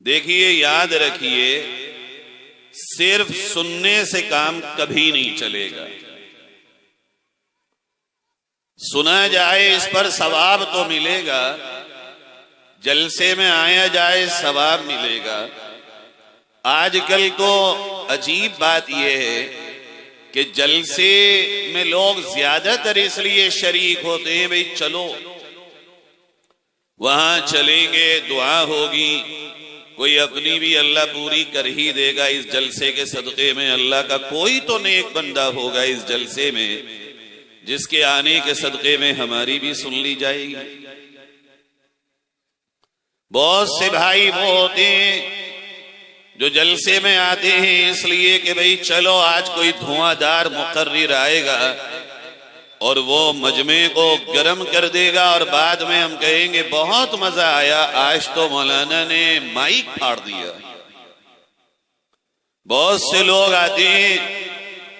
دیکھیے، یاد رکھیے، صرف سننے سے کام کبھی نہیں چلے گا۔ سنا جائے اس پر ثواب تو ملے گا، جلسے میں آیا جائے ثواب ملے گا۔ آج کل تو عجیب بات یہ ہے کہ جلسے میں لوگ زیادہ تر اس لیے شریک ہوتے ہیں، بھئی چلو وہاں چلیں گے، دعا ہوگی، کوئی اپنی بھی اللہ پوری کر ہی دے گا اس جلسے کے صدقے میں، اللہ کا کوئی تو نیک بندہ ہوگا اس جلسے میں جس کے آنے کے صدقے میں ہماری بھی سن لی جائے گی۔ بہت سے بھائی وہ ہوتے ہیں جو جلسے میں آتے ہیں اس لیے کہ بھئی چلو آج کوئی دھواں دار مقرر آئے گا اور وہ مجمع کو گرم کر دے گا، اور بعد میں ہم کہیں گے بہت مزہ آیا، آج تو مولانا نے مائک پھاڑ دیا۔ بہت سے لوگ آتے ہیں،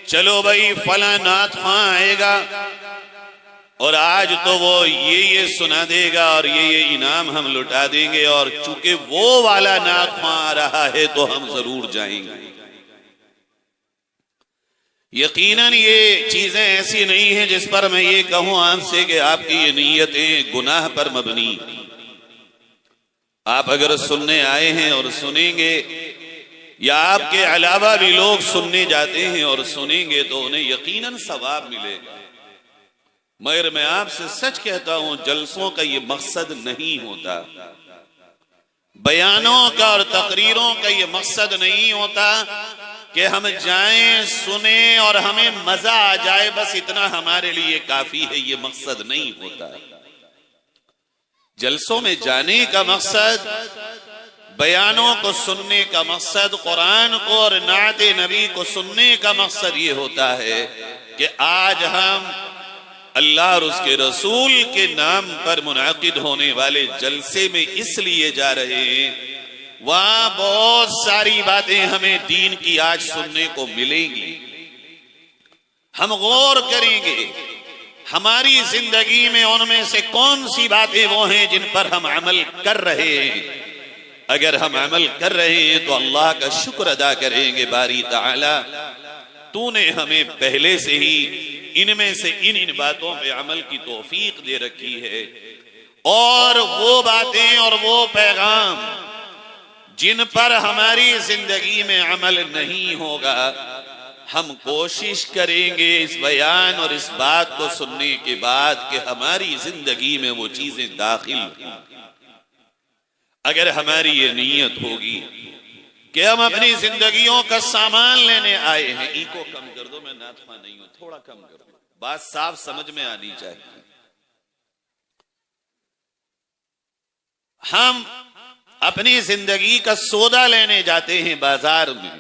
چلو بھئی فلاں نعت خواں آئے گا اور آج تو وہ یہ سنا دے گا اور یہ انعام ہم لٹا دیں گے، اور چونکہ وہ والا نعت خواں آ رہا ہے تو ہم ضرور جائیں گے۔ یقیناً یہ چیزیں ایسی نہیں ہیں جس پر میں یہ کہوں آپ سے کہ آپ کی یہ نیتیں گناہ پر مبنی۔ آپ اگر سننے آئے ہیں اور سنیں گے، یا آپ کے علاوہ بھی لوگ سننے جاتے ہیں اور سنیں گے، تو انہیں یقیناً ثواب ملے گا۔ مگر میں آپ سے سچ کہتا ہوں، جلسوں کا یہ مقصد نہیں ہوتا، بیانوں کا اور تقریروں کا یہ مقصد نہیں ہوتا کہ ہم جائیں، سنیں اور ہمیں مزہ آ جائے، بس اتنا ہمارے لیے کافی ہے، یہ مقصد نہیں ہوتا۔ جلسوں میں جانے کا مقصد، بیانوں کو سننے کا مقصد، قرآن کو اور نعت نبی کو سننے کا مقصد یہ ہوتا ہے کہ آج ہم اللہ اور اس کے رسول کے نام پر منعقد ہونے والے جلسے میں اس لیے جا رہے ہیں، وہاں بہت ساری باتیں ہمیں دین کی آج سننے کو ملیں گی۔ ہم غور کریں گے ہماری زندگی میں ان میں سے کون سی باتیں وہ ہیں جن پر ہم عمل کر رہے ہیں۔ اگر ہم عمل کر رہے ہیں تو اللہ کا شکر ادا کریں گے، باری تعالی تو نے ہمیں پہلے سے ہی ان میں سے ان باتوں پہ عمل کی توفیق دے رکھی ہے، اور وہ باتیں اور وہ پیغام جن پر ہماری زندگی میں عمل نہیں ہوگا، ہم کوشش کریں گے اس بیان اور اس بات کو سننے کے بعد کہ ہماری زندگی میں وہ چیزیں داخل ہوں۔ اگر ہماری یہ نیت ہوگی کہ ہم اپنی زندگیوں کا سامان لینے آئے ہیں، ایکو کم کر دو، میں نعت خواں نہیں ہوں، تھوڑا کم کر دو، بات صاف سمجھ میں آنی چاہیے۔ ہم اپنی زندگی کا سودا لینے جاتے ہیں بازار میں،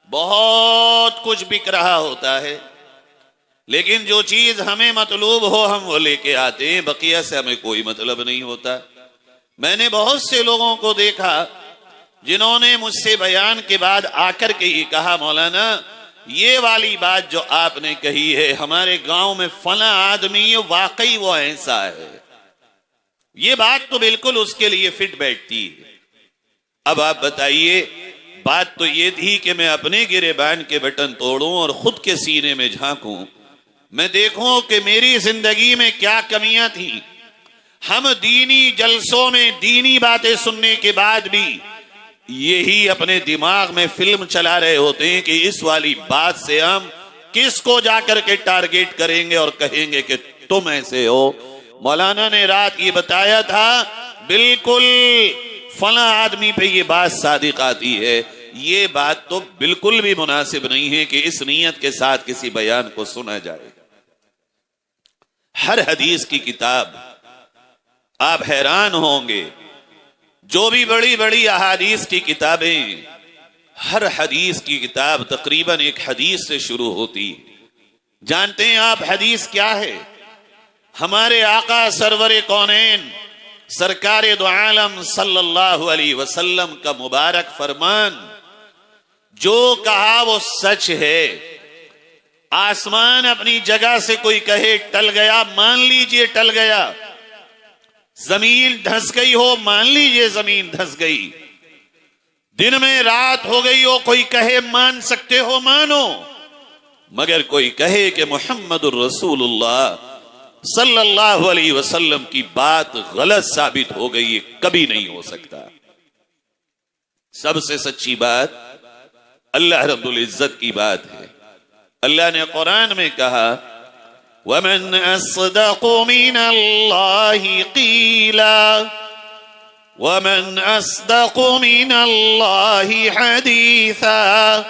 بہت کچھ بک رہا ہوتا ہے، لیکن جو چیز ہمیں مطلوب ہو ہم وہ لے کے آتے ہیں، بقیہ سے ہمیں کوئی مطلب نہیں ہوتا۔ میں نے بہت سے لوگوں کو دیکھا جنہوں نے مجھ سے بیان کے بعد آ کر کے یہ کہا، مولانا یہ والی بات جو آپ نے کہی ہے، ہمارے گاؤں میں فلاں آدمی واقعی وہ ایسا ہے، یہ بات تو بالکل اس کے لیے فٹ بیٹھتی ہے۔ اب آپ بتائیے، بات تو یہ تھی کہ میں اپنے گریبان کے بٹن توڑوں اور خود کے سینے میں جھانکوں، میں دیکھوں کہ میری زندگی میں کیا کمیاں تھیں۔ ہم دینی جلسوں میں دینی باتیں سننے کے بعد بھی یہی اپنے دماغ میں فلم چلا رہے ہوتے ہیں کہ اس والی بات سے ہم کس کو جا کر کے ٹارگیٹ کریں گے اور کہیں گے کہ تم ایسے ہو۔ مولانا نے رات یہ بتایا تھا، بالکل فلاں آدمی پہ یہ بات صادق آتی ہے، یہ بات تو بالکل بھی مناسب نہیں ہے کہ اس نیت کے ساتھ کسی بیان کو سنا جائے۔ ہر حدیث کی کتاب آپ حیران ہوں گے، جو بھی بڑی بڑی احادیث کی کتابیں، ہر حدیث کی کتاب تقریباً ایک حدیث سے شروع ہوتی۔ جانتے ہیں آپ حدیث کیا ہے؟ ہمارے آقا سرور کونین سرکار دو عالم صلی اللہ علیہ وسلم کا مبارک فرمان، جو کہا وہ سچ ہے۔ آسمان اپنی جگہ سے کوئی کہے ٹل گیا، مان لیجئے ٹل گیا۔ زمین دھس گئی ہو، مان لیجئے زمین دھس گئی۔ دن میں رات ہو گئی ہو، کوئی کہے مان سکتے ہو مانو، مگر کوئی کہے کہ محمد الرسول اللہ صلی اللہ علیہ وسلم کی بات غلط ثابت ہو گئی، یہ کبھی نہیں ہو سکتا۔ سب سے سچی بات اللہ رب العزت کی بات ہے۔ اللہ نے قرآن میں کہا وَمَنْ أَصْدَقُ مِنَ اللَّهِ قِيلًا وَمَنْ أَصْدَقُ مِنَ اللَّهِ حَدِيثًا۔